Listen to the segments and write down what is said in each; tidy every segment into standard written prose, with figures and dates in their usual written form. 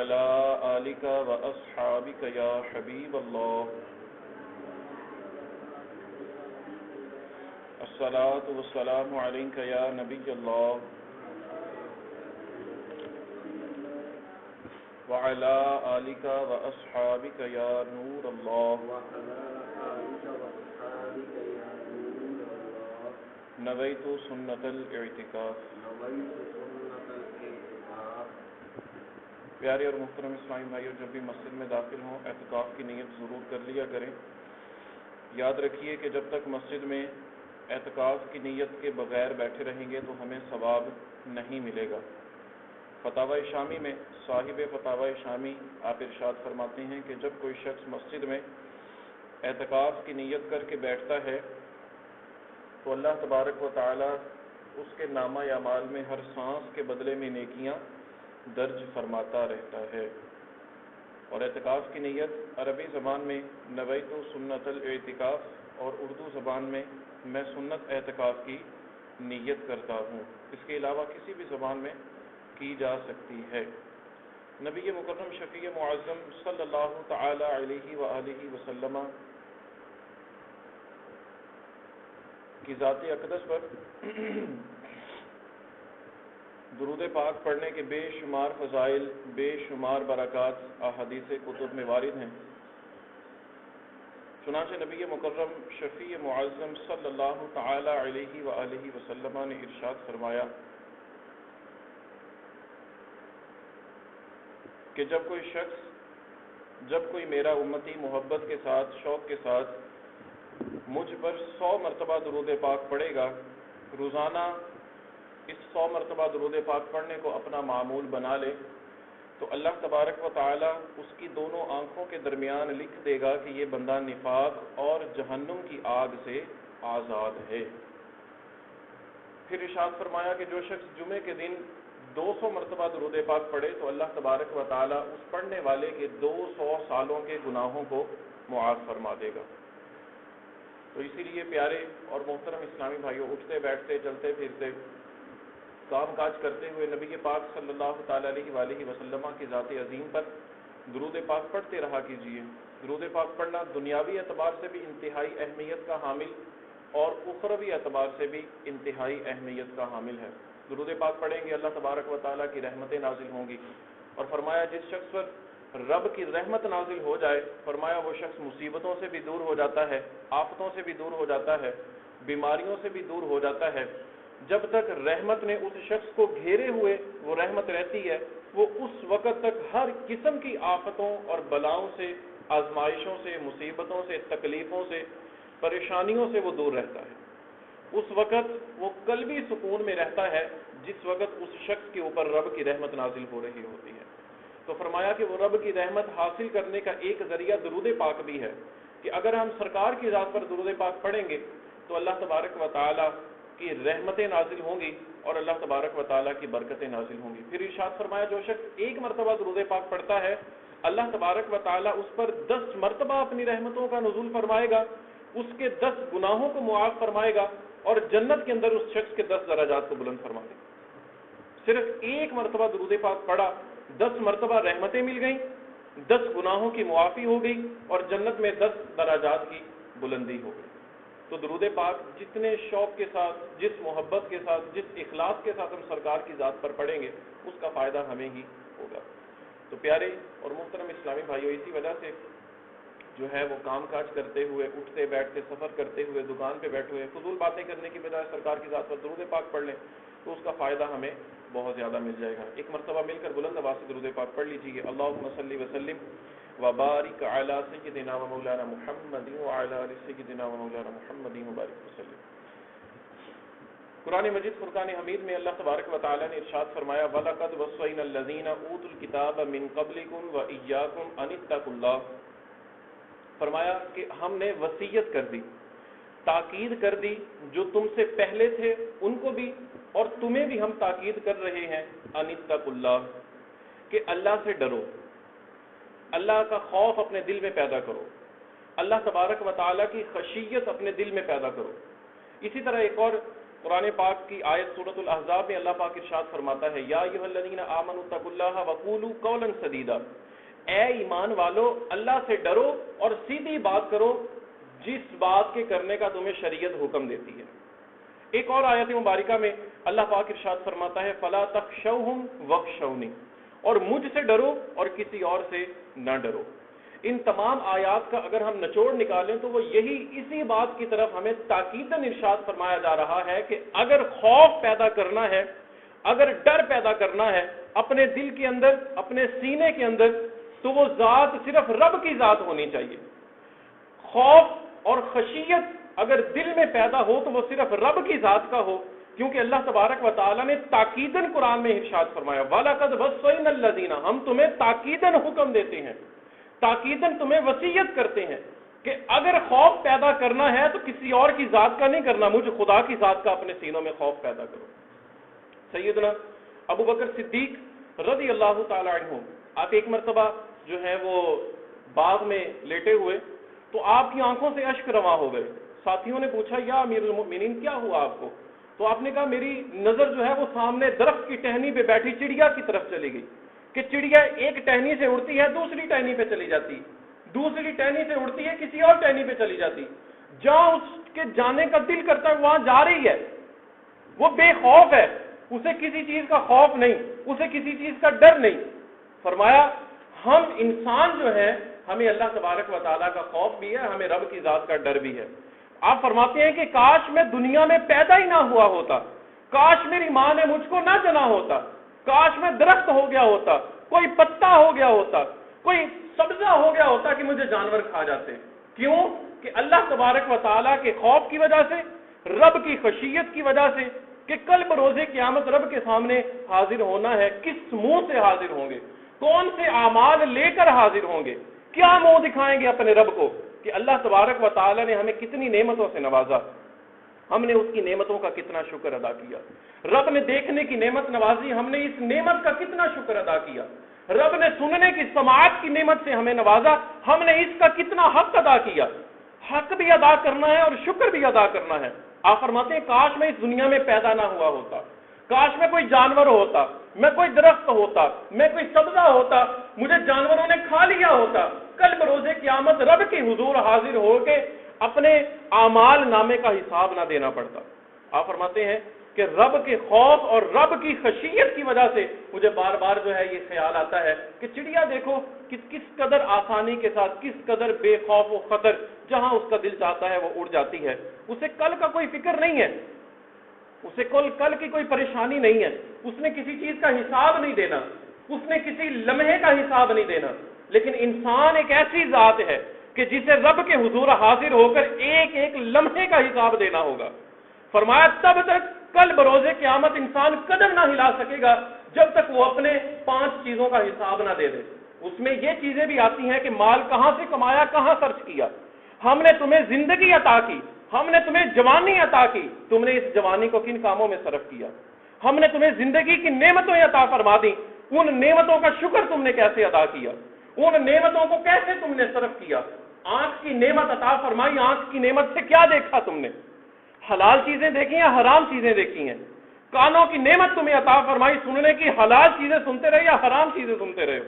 وعلى آلك وأصحابك يا حبيب الله الصلاة والسلام عليك يا نبي الله وعلى آلك وأصحابك يا نور الله نويت سنة الاعتکاف. پیارے اور محترم اسلامی بھائیوں، جب بھی مسجد میں داخل ہوں اعتکاف کی نیت ضرور کر لیا کریں. یاد رکھیے کہ جب تک مسجد میں اعتکاف کی نیت کے بغیر بیٹھے رہیں گے تو ہمیں ثواب نہیں ملے گا. فتاوی شامی میں صاحب فتاوی شامی آپ ارشاد فرماتے ہیں کہ جب کوئی شخص مسجد میں اعتکاف کی نیت کر کے بیٹھتا ہے تو اللہ تبارک و تعالی اس کے نامہ اعمال میں ہر سانس کے بدلے میں نیکیاں درج فرماتا رہتا ہے. اور اعتکاف کی نیت عربی زبان میں نویت سنت الاعتکاف اور اردو زبان میں میں سنت اعتکاف کی نیت کرتا ہوں. اس کے علاوہ کسی بھی زبان میں کی جا سکتی ہے. نبی مکرم شفیع معظم صلی اللہ تعالی علیہ وآلہ وسلم کی ذات اقدس پر درود پاک پڑھنے کے بے شمار فضائل، بے شمار برکات احادیث کتب میں وارد ہیں. چنانچہ نبی مکرم شفیع معظم صلی اللہ تعالی علیہ وآلہ وسلم نے ارشاد فرمایا کہ جب کوئی میرا امتی محبت کے ساتھ، شوق کے ساتھ مجھ پر 100 مرتبہ درود پاک پڑھے گا، روزانہ اس 100 مرتبہ درود پاک پڑھنے کو اپنا معمول بنا لے، تو اللہ تبارک و تعالی اس کی دونوں آنکھوں کے درمیان لکھ دے گا کہ یہ بندہ نفاق اور جہنم کی آگ سے آزاد ہے. پھر ارشاد فرمایا کہ جو شخص جمعے کے دن 200 مرتبہ درود پاک پڑھے تو اللہ تبارک و تعالی اس پڑھنے والے کے 200 سالوں کے گناہوں کو معاف فرما دے گا. تو اسی لیے پیارے اور محترم اسلامی بھائیوں، اٹھتے بیٹھتے چلتے پھرتے کام کاج کرتے ہوئے نبی پاک صلی اللہ تعالی علیہ وآلہ وسلم کی ذات عظیم پر درود پاک پڑھتے رہا کیجیے. درود پاک پڑھنا دنیاوی اعتبار سے بھی انتہائی اہمیت کا حامل اور اخروی اعتبار سے بھی انتہائی اہمیت کا حامل ہے. درود پاک پڑھیں گے اللہ تبارک و تعالیٰ کی رحمتیں نازل ہوں گی. اور فرمایا جس شخص پر رب کی رحمت نازل ہو جائے، فرمایا وہ شخص مصیبتوں سے بھی دور ہو جاتا ہے، آفتوں سے بھی دور ہو جاتا ہے، بیماریوں سے بھی دور ہو جاتا ہے. جب تک رحمت نے اس شخص کو گھیرے ہوئے وہ رحمت رہتی ہے، وہ اس وقت تک ہر قسم کی آفتوں اور بلاؤں سے، آزمائشوں سے، مصیبتوں سے، تکلیفوں سے، پریشانیوں سے وہ دور رہتا ہے. اس وقت وہ قلبی سکون میں رہتا ہے جس وقت اس شخص کے اوپر رب کی رحمت نازل ہو رہی ہوتی ہے. تو فرمایا کہ وہ رب کی رحمت حاصل کرنے کا ایک ذریعہ درود پاک بھی ہے کہ اگر ہم سرکار کی ذات پر درود پاک پڑھیں گے تو اللہ تبارک و تعالی کی رحمتیں نازل ہوں گی اور اللہ تبارک و تعالی کی برکتیں نازل ہوں گی. پھر ارشاد فرمایا جو شخص 1 مرتبہ درود پاک پڑھتا ہے اللہ تبارک و تعالی اس پر 10 مرتبہ اپنی رحمتوں کا نزول فرمائے گا، اس کے 10 گناہوں کو معاف فرمائے گا اور جنت کے اندر اس شخص کے 10 درجات کو بلند فرما دے. صرف 1 مرتبہ درود پاک پڑھا، 10 مرتبہ رحمتیں مل گئیں، 10 گناہوں کی معافی ہو گئی اور جنت میں 10 درجات کی بلندی ہو گئی. تو درود پاک جتنے شوق کے ساتھ، جس محبت کے ساتھ، جس اخلاص کے ساتھ ہم سرکار کی ذات پر پڑھیں گے اس کا فائدہ ہمیں ہی ہوگا. تو پیارے اور محترم اسلامی بھائیوں، اسی وجہ سے جو ہے وہ کام کاج کرتے ہوئے، اٹھتے بیٹھتے، سفر کرتے ہوئے، دکان پہ بیٹھے ہوئے فضول باتیں کرنے کی بجائے سرکار کی ذات پر درود پاک پڑھ لیں تو اس کا فائدہ ہمیں بہت زیادہ مل جائے گا. ایک مرتبہ مل کر بلند آواز سے درود پاک پڑھ لیجیے. اللہم صلی وسلم وبارک علی سیدنا و مولانا محمد وعلی آل سیدنا و مولانا محمد وبارک وسلم. قرآن مجید فرقان حمید میں اللہ تبارک و تعالی نے ارشاد فرمایا وَلَقَدْ وَصَّيْنَا الَّذِينَ أُوتُوا الْكِتَابَ مِنْ قَبْلِكُمْ وَإِيَّاكُمْ أَنِ اتَّقُوا اللَّهَ. فرمایا کہ ہم نے وصیت کر دی، تاکید کر دی جو تم سے پہلے تھے ان کو بھی اور تمہیں بھی ہم تاکید کر رہے ہیں ان اتقوا اللہ، کہ اللہ سے ڈرو، اللہ کا خوف اپنے دل میں پیدا کرو، اللہ تبارک و تعالیٰ کی خشیت اپنے دل میں پیدا کرو. اسی طرح ایک اور قرآن پاک کی آیت سورۃ الاحزاب میں اللہ پاک ارشاد فرماتا ہے یا ایھا الذین آمنوا اتقوا اللہ وقولوا قولا سدیدا، اے ایمان والو اللہ سے ڈرو اور سیدھی بات کرو جس بات کے کرنے کا تمہیں شریعت حکم دیتی ہے۔ ایک اور آیت مبارکہ میں اللہ پاک ارشاد فرماتا ہے فلا تخشوہم واخشونی، اور مجھ سے ڈرو اور کسی اور سے نہ ڈرو۔ ان تمام آیات کا اگر ہم نچوڑ نکالیں تو وہ یہی اسی بات کی طرف ہمیں تاکیداً ارشاد فرمایا جا رہا ہے کہ اگر خوف پیدا کرنا ہے، اگر ڈر پیدا کرنا ہے اپنے دل کے اندر، اپنے سینے کے اندر، تو وہ ذات صرف رب کی ذات ہونی چاہیے۔ خوف اور خشیت اگر دل میں پیدا ہو تو وہ صرف رب کی ذات کا ہو، کیونکہ اللہ تبارک و تعالیٰ نے تاکیداً قرآن میں ارشاد فرمایا وَلَقَدْ وَصَّيْنَا الَّذِينَ، ہم تمہیں تاکیداً حکم دیتے ہیں، تاکیداً تمہیں وصیت کرتے ہیں کہ اگر خوف پیدا کرنا ہے تو کسی اور کی ذات کا نہیں کرنا، مجھ خدا کی ذات کا اپنے سینوں میں خوف پیدا کرو۔ سیدنا ابو بکر صدیق رضی اللہ تعالی عنہ، آپ ایک مرتبہ جو ہے وہ باغ میں لیٹے ہوئے تو آپ کی آنکھوں سے اشک رواں ہو گئے۔ ساتھیوں نے پوچھا یا امیر المؤمنین کیا ہوا آپ کو؟ تو آپ نے کہا میری نظر جو ہے وہ سامنے درخت کی ٹہنی پہ بیٹھی چڑیا کی طرف چلی گئی کہ چڑیا ایک ٹہنی سے اڑتی ہے دوسری ٹہنی پہ چلی جاتی، دوسری ٹہنی سے اڑتی ہے کسی اور ٹہنی پہ چلی جاتی، جہاں اس کے جانے کا دل کرتا ہے وہاں جا رہی ہے، وہ بے خوف ہے، اسے کسی چیز کا خوف نہیں، اسے کسی چیز کا ڈر نہیں۔ فرمایا ہم انسان جو ہے ہمیں اللہ تبارک و تعالیٰ کا خوف بھی ہے، ہمیں رب کی ذات کا ڈر بھی ہے۔ آپ فرماتے ہیں کہ کاش میں دنیا میں پیدا ہی نہ ہوا ہوتا، کاش میری ماں نے مجھ کو نہ جنا ہوتا، کاش میں درخت ہو گیا ہوتا، کوئی پتا ہو گیا ہوتا، کوئی سبزہ ہو گیا ہوتا کہ مجھے جانور کھا جاتے۔ کیوں؟ کہ اللہ تبارک و تعالیٰ کے خوف کی وجہ سے، رب کی خشیت کی وجہ سے، کہ کل بروز قیامت رب کے سامنے حاضر ہونا ہے، کس منہ سے حاضر ہوں گے، کون سے اعمال لے کر حاضر ہوں گے، کیا منہ دکھائیں گے اپنے رب کو کہ اللہ تبارک و تعالیٰ نے ہمیں کتنی نعمتوں سے نوازا، ہم نے اس کی نعمتوں کا کتنا شکر ادا کیا۔ رب نے دیکھنے کی نعمت نوازی، ہم نے اس نعمت کا کتنا شکر ادا کیا۔ رب نے سننے کی سماعت کی نعمت سے ہمیں نوازا، ہم نے اس کا کتنا حق ادا کیا۔ حق بھی ادا کرنا ہے اور شکر بھی ادا کرنا ہے۔ آپ فرماتے ہیں کاش میں اس دنیا میں پیدا نہ ہوا ہوتا، کاش میں کوئی جانور ہوتا، میں کوئی درخت ہوتا، میں کوئی سبزہ ہوتا، مجھے جانوروں نے کھا لیا ہوتا، کل بروز قیامت رب کے حضور حاضر ہو کے اپنے اعمال نامے کا حساب نہ دینا پڑتا۔ آپ فرماتے ہیں کہ رب کے خوف اور رب کی خشیت کی وجہ سے مجھے بار بار جو ہے یہ خیال آتا ہے کہ چڑیا دیکھو کس قدر آسانی کے ساتھ، کس قدر بے خوف و خطر، جہاں اس کا دل چاہتا ہے وہ اڑ جاتی ہے، اسے کل کا کوئی فکر نہیں ہے، اسے کل کی کوئی پریشانی نہیں ہے، اس نے کسی چیز کا حساب نہیں دینا، اس نے کسی لمحے کا حساب نہیں دینا۔ لیکن انسان ایک ایسی ذات ہے کہ جسے رب کے حضور حاضر ہو کر ایک ایک لمحے کا حساب دینا ہوگا۔ فرمایا تب تک کل بروز قیامت انسان قدم نہ ہلا سکے گا جب تک وہ اپنے 5 چیزوں کا حساب نہ دے دے۔ اس میں یہ چیزیں بھی آتی ہیں کہ مال کہاں سے کمایا، کہاں خرچ کیا، ہم نے تمہیں زندگی عطا کی، ہم نے تمہیں جوانی عطا کی، تم نے اس جوانی کو کن کاموں میں صرف کیا، ہم نے تمہیں زندگی کی نعمتیں عطا فرما دی، ان نعمتوں کا شکر تم نے کیسے ادا کیا، ان نعمتوں کو کیسے تم نے صرف کیا۔ آنکھ کی نعمت عطا فرمائی، آنکھ کی نعمت سے کیا دیکھا تم نے، حلال چیزیں دیکھی یا حرام چیزیں دیکھی ہیں۔ کانوں کی نعمت تمہیں عطا فرمائی، سننے کی حلال چیزیں سنتے رہے یا حرام چیزیں سنتے رہے۔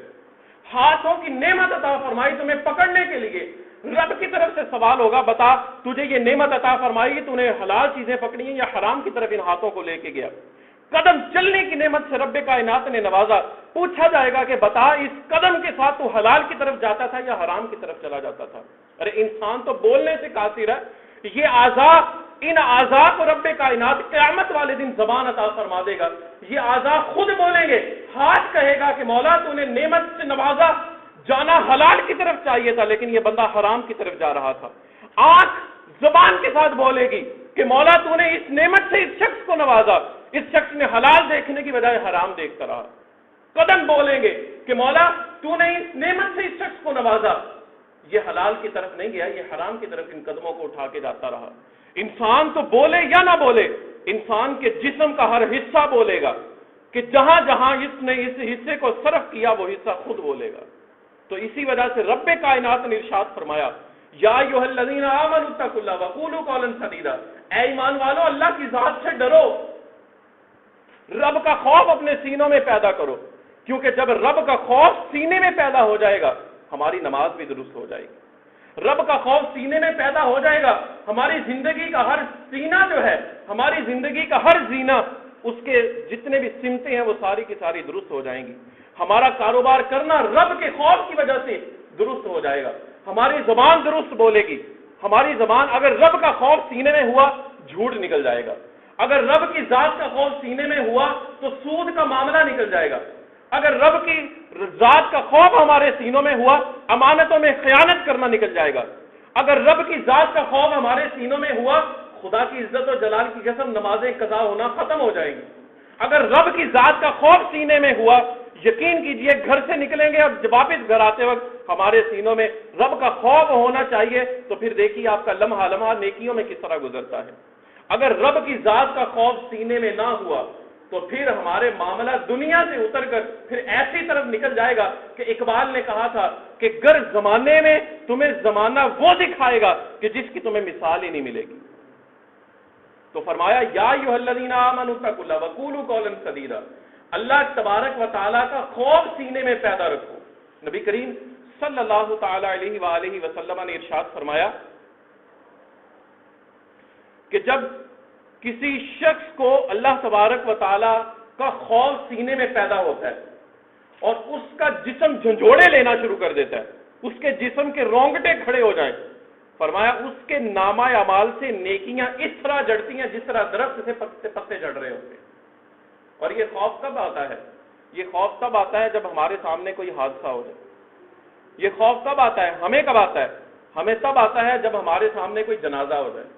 ہاتھوں کی نعمت عطا فرمائی تمہیں پکڑنے کے لیے، رب کی طرف سے سوال ہوگا بتا تجھے یہ نعمت عطا فرمائی، تو نے حلال چیزیں پکڑی ہیں یا حرام کی طرف ان ہاتھوں کو لے کے گیا۔ قدم چلنے کی نعمت سے رب کائنات نے نوازا، پوچھا جائے گا کہ بتا اس قدم کے ساتھ تو حلال کی طرف جاتا تھا یا حرام کی طرف چلا جاتا تھا۔ ارے انسان تو بولنے سے قاصر ہے، یہ اعضاء، ان اعضاء کو رب کائنات قیامت والے دن زبان عطا فرما دے گا، یہ اعضاء خود بولیں گے، ہاتھ کہے گا کہ مولا تو نے نعمت سے نوازا، جانا حلال کی طرف چاہیے تھا لیکن یہ بندہ حرام کی طرف جا رہا تھا۔ آنکھ زبان کے ساتھ بولے گی کہ مولا تو نے اس نعمت سے اس شخص کو نوازا، اس شخص نے حلال دیکھنے کی بجائے حرام دیکھتا رہا۔ قدم بولیں گے کہ مولا تو نے اس نعمت سے اس شخص کو نوازا، یہ حلال کی طرف نہیں گیا، یہ حرام کی طرف ان قدموں کو اٹھا کے جاتا رہا۔ انسان تو بولے یا نہ بولے، انسان کے جسم کا ہر حصہ بولے گا کہ جہاں جہاں اس نے اس حصے کو صرف کیا وہ حصہ خود بولے گا۔ تو اسی وجہ سے رب کائنات نے ارشاد فرمایا یا ایھا الذین آمنوا اتقوا اللہ وقولوا قولا سدیدا، اے ایمان والو اللہ کی ذات سے ڈرو، رب کا خوف اپنے سینوں میں پیدا کرو، کیونکہ جب رب کا خوف سینے میں پیدا ہو جائے گا ہماری نماز بھی درست ہو جائے گی۔ رب کا خوف سینے میں پیدا ہو جائے گا، ہماری زندگی کا ہر سینہ جو ہے، ہماری زندگی کا ہر زینہ، اس کے جتنے بھی سمتیں ہیں وہ ساری کی ساری درست ہو جائیں گی۔ ہمارا کاروبار کرنا رب کے خوف کی وجہ سے درست ہو جائے گا، ہماری زبان درست بولے گی، ہماری زبان اگر رب کا خوف سینے میں ہوا جھوٹ نکل جائے گا، اگر رب کی ذات کا خوف سینے میں ہوا تو سود کا معاملہ نکل جائے گا، اگر رب کی ذات کا خوف ہمارے سینوں میں ہوا امانتوں میں خیانت کرنا نکل جائے گا، اگر رب کی ذات کا خوف ہمارے سینوں میں ہوا خدا کی عزت و جلال کی قسم نمازیں قضا ہونا ختم ہو جائیں گی، اگر رب کی ذات کا خوف سینے میں ہوا یقین کیجئے گھر سے نکلیں گے اور واپس گھر آتے وقت ہمارے سینوں میں رب کا خوف ہونا چاہیے، تو پھر دیکھیے آپ کا لمحہ لمحہ نیکیوں میں کس طرح گزرتا ہے۔ اگر رب کی ذات کا خوف سینے میں نہ ہوا تو پھر ہمارے معاملہ دنیا سے اتر کر پھر ایسی طرف نکل جائے گا کہ اقبال نے کہا تھا کہ گر زمانے میں تمہیں زمانہ وہ دکھائے گا کہ جس کی تمہیں مثال ہی نہیں ملے گی۔ تو فرمایا یا ایھا الذین آمنوا اتقوا اللہ وقولوا قولا سدیدا، اللہ تبارک و تعالیٰ کا خوف سینے میں پیدا رکھو۔ نبی کریم صلی اللہ تعالی علیہ وآلہ وسلم نے ارشاد فرمایا کہ جب کسی شخص کو اللہ تبارک و تعالیٰ کا خوف سینے میں پیدا ہوتا ہے اور اس کا جسم جھنجھوڑے لینا شروع کر دیتا ہے، اس کے جسم کے رونگٹے کھڑے ہو جائیں، فرمایا اس کے نامہ اعمال سے نیکیاں اس طرح جڑتی ہیں جس طرح درخت سے پتے جڑ رہے ہوتے ہیں۔ اور یہ خوف کب آتا ہے؟ یہ خوف تب آتا ہے جب ہمارے سامنے کوئی حادثہ ہو جائے۔ یہ خوف کب آتا ہے؟ ہمیں کب آتا ہے؟ ہمیں تب آتا ہے جب ہمارے سامنے کوئی جنازہ ہو جائے۔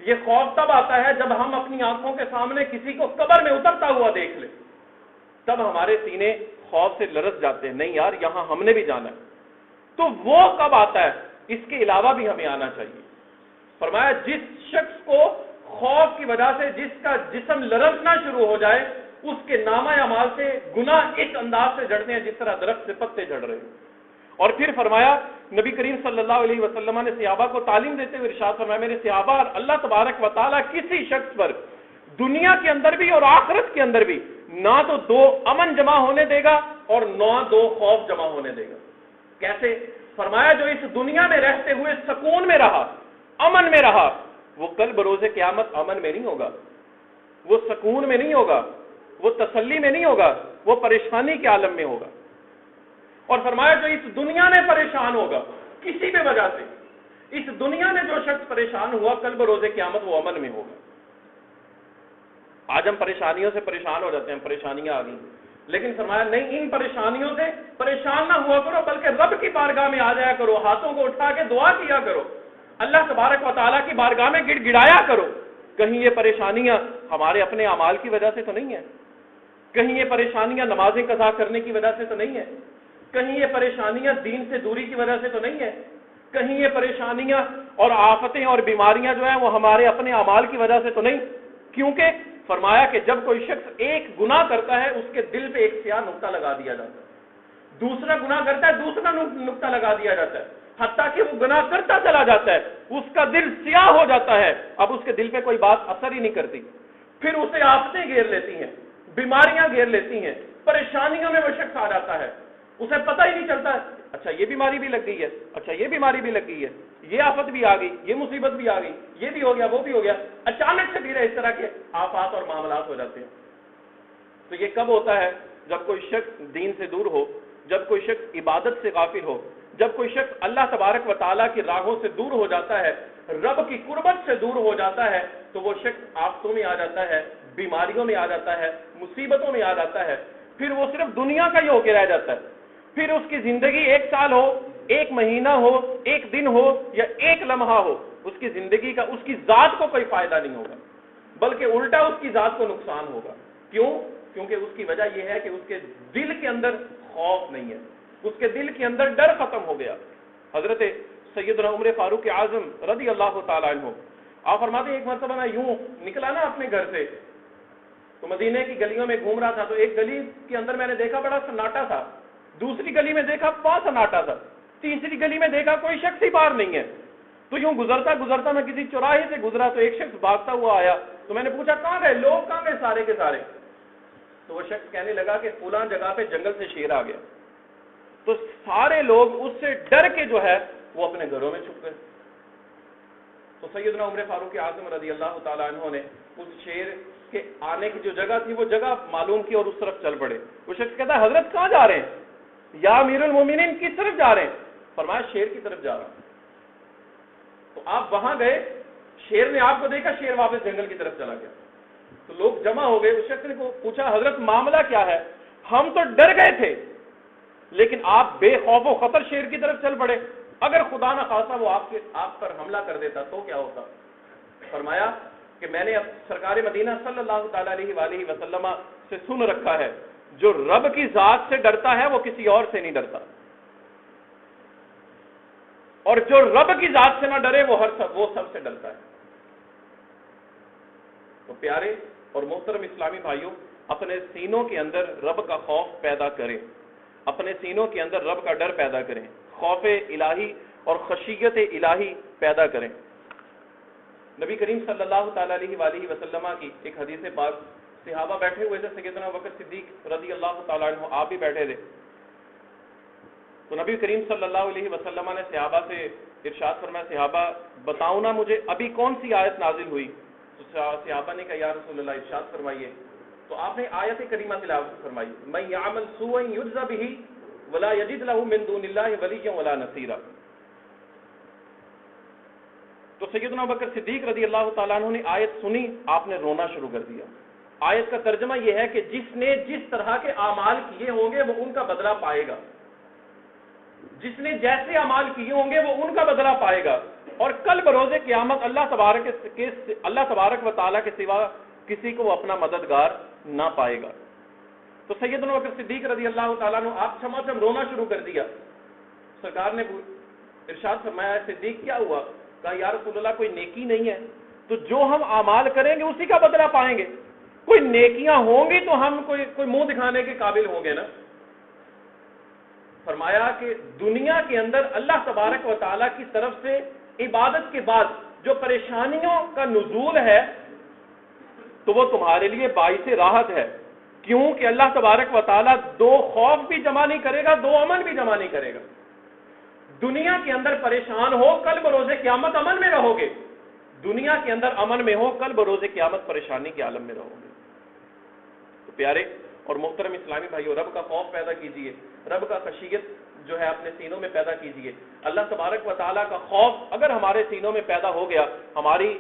یہ خوف تب آتا ہے جب ہم اپنی آنکھوں کے سامنے کسی کو قبر میں اترتا ہوا دیکھ لیں، تب ہمارے سینے خوف سے لرز جاتے ہیں، نہیں یار یہاں ہم نے بھی جانا ہے۔ تو وہ کب آتا ہے؟ اس کے علاوہ بھی ہمیں آنا چاہیے۔ فرمایا جس شخص کو خوف کی وجہ سے جس کا جسم لرزنا شروع ہو جائے اس کے نامہ اعمال سے گناہ اس انداز سے جڑتے ہیں جس طرح درخت سے پتے جڑ رہے ہیں۔ اور پھر فرمایا نبی کریم صلی اللہ علیہ وسلم نے صحابہ کو تعلیم دیتے ہوئے ارشاد فرمایا میرے صحابہ اللہ تبارک و تعالیٰ کسی شخص پر دنیا کے اندر بھی اور آخرت کے اندر بھی نہ تو دو امن جمع ہونے دے گا اور نہ دو خوف جمع ہونے دے گا۔ کیسے؟ فرمایا جو اس دنیا میں رہتے ہوئے سکون میں رہا، امن میں رہا، وہ کل بروز قیامت امن میں نہیں ہوگا، وہ سکون میں نہیں ہوگا، وہ تسلی میں نہیں ہوگا، وہ پریشانی کے عالم میں ہوگا۔ اور فرمایا جو اس دنیا میں پریشان ہوگا کسی بھی وجہ سے، اس دنیا میں جو شخص پریشان ہوا کل بروز قیامت وہ امن میں ہوگا۔ آج ہم پریشانیوں سے پریشان ہو جاتے ہیں، پریشانیاں آ گئی، لیکن فرمایا نہیں، ان پریشانیوں سے پریشان نہ ہوا کرو بلکہ رب کی بارگاہ میں آ جایا کرو، ہاتھوں کو اٹھا کے دعا کیا کرو، اللہ تبارک و تعالیٰ کی بارگاہ میں گڑ گڑایا کرو۔ کہیں یہ پریشانیاں ہمارے اپنے اعمال کی وجہ سے تو نہیں ہے، کہیں یہ پریشانیاں نمازیں قضا کرنے کی وجہ سے تو نہیں ہے، کہیں یہ پریشانیاں دین سے دوری کی وجہ سے تو نہیں ہے، کہیں یہ پریشانیاں اور آفتیں اور بیماریاں جو ہیں وہ ہمارے اپنے اعمال کی وجہ سے تو نہیں۔ کیونکہ فرمایا کہ جب کوئی شخص ایک گناہ کرتا ہے اس کے دل پہ ایک سیاہ نقطہ لگا دیا جاتا ہے، دوسرا گناہ کرتا ہے دوسرا نقطہ لگا دیا جاتا ہے، حتیٰ کہ وہ گناہ کرتا چلا جاتا ہے، اس کا دل سیاہ ہو جاتا ہے، اب اس کے دل پہ کوئی بات اثر ہی نہیں کرتی، پھر اسے آفتیں گھیر لیتی ہیں، بیماریاں گھیر لیتی ہیں، پریشانیوں میں وہ شخص آ جاتا ہے، اسے پتہ ہی نہیں چلتا ہے اچھا یہ بیماری بھی لگ گئی ہے، اچھا یہ بیماری بھی لگ گئی ہے، یہ آفت بھی آ گئی، یہ مصیبت بھی آ گئی، یہ بھی ہو گیا وہ بھی ہو گیا، اچانک سے دھیرے اس طرح کے آفات اور معاملات ہو جاتے ہیں۔ تو یہ کب ہوتا ہے؟ جب کوئی شخص دین سے دور ہو، جب کوئی شخص عبادت سے غافل ہو، جب کوئی شخص اللہ تبارک و تعالیٰ کی راہوں سے دور ہو جاتا ہے، رب کی قربت سے دور ہو جاتا ہے، تو وہ شخص آفتوں میں آ جاتا ہے، بیماریوں میں آ جاتا ہے، مصیبتوں میں آ جاتا ہے، پھر وہ صرف دنیا کا ہی ہو کے رہ جاتا ہے، پھر اس کی زندگی 1 سال ہو، 1 مہینہ ہو، 1 دن ہو یا 1 لمحہ ہو، اس کی زندگی کا اس کی ذات کو کوئی فائدہ نہیں ہوگا بلکہ الٹا اس کی ذات کو نقصان ہوگا۔ کیوں؟ کیونکہ اس کی وجہ یہ ہے کہ اس کے دل کے اندر خوف نہیں ہے، اس کے دل کے اندر ڈر ختم ہو گیا۔ حضرت سیدنا عمر فاروق اعظم رضی اللہ تعالیٰ عنہ آپ فرماتے ہیں ایک مرتبہ میں یوں نکلا نا اپنے گھر سے تو مدینے کی گلیوں میں گھوم رہا تھا، تو ایک گلی کے اندر میں نے دیکھا بڑا سناٹا تھا، دوسری گلی میں دیکھا بہت سناٹا تھا، تیسری گلی میں دیکھا کوئی شخص ہی باہر نہیں ہے، تو یوں گزرتا گزرتا میں کسی چوراہے سے گزرا تو ایک شخص بھاگتا ہوا آیا، تو میں نے پوچھا کہاں گئے لوگ، کہاں گئے سارے کے سارے؟ تو وہ شخص کہنے لگا کہ فلاں جگہ پہ جنگل سے شیر آ گیا۔ تو سارے لوگ اس سے ڈر کے جو ہے وہ اپنے گھروں میں چھپ گئے۔ تو سیدنا عمر فاروق اعظم رضی اللہ تعالیٰ عنہ نے اس شیر کے آنے کی جو جگہ تھی وہ جگہ معلوم کی اور اس طرف چل پڑے۔ وہ شخص کہتا ہے حضرت کہاں جا رہے ہیں یا امیر المومنین، کس طرف جا رہے ہیں؟ فرمایا شیر کی طرف جا رہا ہوں۔ تو آپ وہاں گئے، شیر نے آپ کو دیکھا، شیر واپس جنگل کی طرف چلا گیا۔ تو لوگ جمع ہو گئے، اس شخص نے پوچھا حضرت معاملہ کیا ہے؟ ہم تو ڈر گئے تھے لیکن آپ بے خوف و خطر شیر کی طرف چل پڑے، اگر خدا نہ خواستہ وہ آپ پر حملہ کر دیتا تو کیا ہوتا؟ فرمایا کہ میں نے اب سرکار مدینہ صلی اللہ تعالی علیہ وآلہ وسلم سے سن رکھا ہے، جو رب کی ذات سے ڈرتا ہے وہ کسی اور سے نہیں ڈرتا، اور جو رب کی ذات سے نہ ڈرے وہ سب سے ڈرتا ہے۔ تو پیارے اور محترم اسلامی بھائیوں، اپنے سینوں کے اندر رب کا خوف پیدا کریں، اپنے سینوں کے اندر رب کا ڈر پیدا کریں، خوف الہی اور خشیت الہی پیدا کریں۔ نبی کریم صلی اللہ تعالی علیہ وآلہ وسلم کی ایک حدیث پاک، صحابہ بیٹھے ہوئے تھے، سیدنا ابوبکر صدیق رضی اللہ تعالیٰ عنہ آپ بھی بیٹھے تھے۔ تو نبی کریم صلی اللہ علیہ وسلم نے صحابہ سے ارشاد فرمایا، صحابہ بتاؤ نا مجھے ابھی کون سی آیت نازل ہوئی؟ تو صحابہ نے کہا یا رسول اللہ ارشاد فرمائیے۔ تو آپ نے آیت کریمہ تلاوت فرمائی، من یعمل سوءا یجزا بہ ولا یجد له من دون اللہ ولیا ولا نصیرا۔ تو سیدنا ابوبکر صدیق رضی اللہ تعالیٰ عنہ نے آیت سنی، آپ نے رونا شروع کر دیا۔ آیت کا ترجمہ یہ ہے کہ جس نے جس طرح کے اعمال کیے ہوں گے وہ ان کا بدلہ پائے گا، جس نے جیسے اعمال کیے ہوں گے وہ ان کا بدلہ پائے گا، اور کل بروز قیامت اللہ تبارک و تعالیٰ کے سوا کسی کو وہ اپنا مددگار نہ پائے گا۔ تو سیدنا ابوبکر صدیق رضی اللہ تعالیٰ عنہ آپ چھما رونا شروع کر دیا۔ سرکار نے ارشاد فرمایا صدیق کیا ہوا؟ کہا یا رسول اللہ کوئی نیکی نہیں ہے، تو جو ہم اعمال کریں گے اسی کا بدلہ پائیں گے، کوئی نیکیاں ہوں گی تو ہم کوئی منہ دکھانے کے قابل ہوں گے نا۔ فرمایا کہ دنیا کے اندر اللہ تبارک و تعالیٰ کی طرف سے عبادت کے بعد جو پریشانیوں کا نزول ہے تو وہ تمہارے لیے باعث راحت ہے، کیوں کہ اللہ تبارک و تعالیٰ دو خوف بھی جمع نہیں کرے گا، دو امن بھی جمع نہیں کرے گا۔ دنیا کے اندر پریشان ہو، کل بروز قیامت امن میں رہو گے، دنیا کے اندر امن میں ہو، کل بروز قیامت پریشانی کے عالم میں رہو گے۔ تو پیارے اور محترم اسلامی بھائیو، رب کا خوف پیدا کیجئے، رب کا خشیت جو ہے اپنے سینوں میں پیدا کیجئے۔ اللہ تبارک و تعالیٰ کا خوف اگر ہمارے سینوں میں پیدا ہو گیا، ہماری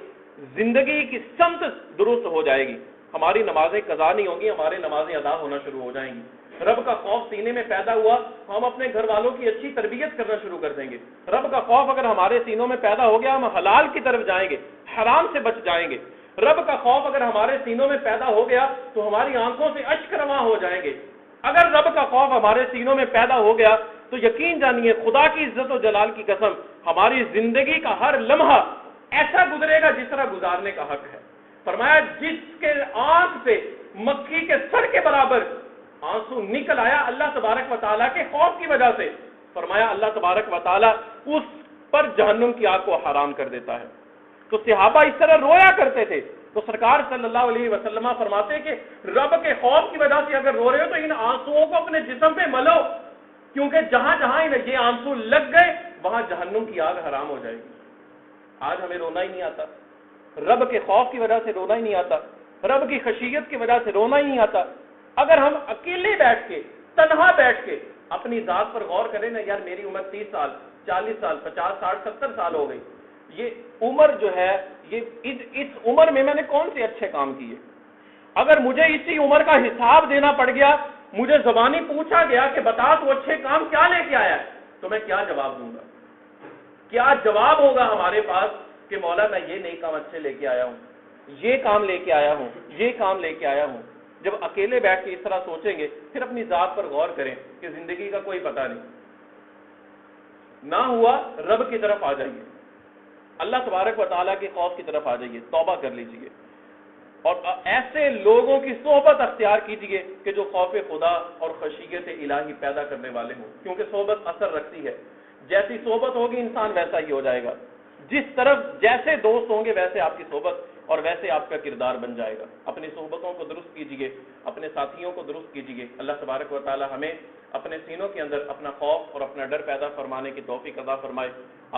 زندگی کی سمت درست ہو جائے گی، ہماری نمازیں قضا نہیں ہوں گی، ہماری نمازیں ادا ہونا شروع ہو جائیں گی۔ رب کا خوف سینے میں پیدا ہوا، ہم اپنے گھر والوں کی اچھی تربیت کرنا شروع کر دیں گے۔ رب کا خوف اگر ہمارے سینوں میں پیدا ہو گیا، ہم حلال کی طرف جائیں گے، حرام سے بچ جائیں گے۔ رب کا خوف اگر ہمارے سینوں میں پیدا ہو گیا تو ہماری آنکھوں سے اشک رواں ہو جائیں گے۔ اگر رب کا خوف ہمارے سینوں میں پیدا ہو گیا تو یقین جانیے خدا کی عزت و جلال کی قسم، ہماری زندگی کا ہر لمحہ ایسا گزرے گا جس طرح گزارنے کا حق ہے۔ فرمایا جس کے آنکھ سے مکھی کے سر کے برابر آنسو نکل آیا اللہ تبارک و تعالیٰ کے خوف کی وجہ سے، فرمایا اللہ تبارک و تعالیٰ اس پر جہنم کی آگ کو حرام کر دیتا ہے۔ تو صحابہ اس طرح رویا کرتے تھے، تو سرکار صلی اللہ علیہ وسلم فرماتے کہ رب کے خوف کی وجہ سے اگر رو رہے ہو تو ان آنسوؤں کو اپنے جسم پہ ملو، کیونکہ جہاں جہاں یہ آنسو لگ گئے وہاں جہنم کی آگ حرام ہو جائے گی۔ آج ہمیں رونا ہی نہیں آتا، رب کے خوف کی وجہ سے رونا ہی نہیں آتا، رب کی خشیت کی وجہ سے رونا ہی نہیں آتا۔ اگر ہم اکیلے بیٹھ کے، تنہا بیٹھ کے اپنی ذات پر غور کریں نا، یار میری عمر 30 سال 40 سال 50 60 70 سال ہو گئی، یہ عمر جو ہے اس عمر میں نے کون سے اچھے کام کیے؟ اگر مجھے اسی عمر کا حساب دینا پڑ گیا، مجھے زبانی پوچھا گیا کہ بتا تو اچھے کام کیا لے کے آیا ہے، تو میں کیا جواب دوں گا؟ کیا جواب ہوگا ہمارے پاس کہ مولا میں یہ نئی کام اچھے لے کے آیا ہوں، یہ کام لے کے آیا ہوں، یہ کام لے کے آیا ہوں؟ جب اکیلے بیٹھ کے اس طرح سوچیں گے، پھر اپنی ذات پر غور کریں کہ زندگی کا کوئی پتہ نہیں، نہ ہوا رب کی طرف آ جائیے، اللہ تبارک و تعالیٰ کے خوف کی طرف آ جائیے، توبہ کر لیجئے، اور ایسے لوگوں کی صحبت اختیار کیجئے کہ جو خوف خدا اور خشیت الہی پیدا کرنے والے ہوں، کیونکہ صحبت اثر رکھتی ہے، جیسی صحبت ہوگی انسان ویسا ہی ہو جائے گا، جس طرف جیسے دوست ہوں گے ویسے آپ کی صحبت اور ویسے آپ کا کردار بن جائے گا. اپنی صحبتوں کو درست کیجیے, اپنے ساتھیوں کو درست کیجیے. اللہ تبارک و تعالی ہمیں اپنے سینوں کے اندر اپنا خوف اور اپنا ڈر پیدا فرمانے کی توفیق عطا فرمائے.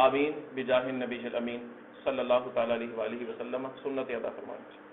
آمین بجاہ النبی الامین صلی اللہ تعالی علیہ وآلہ وسلم. سنت ادا فرمائے.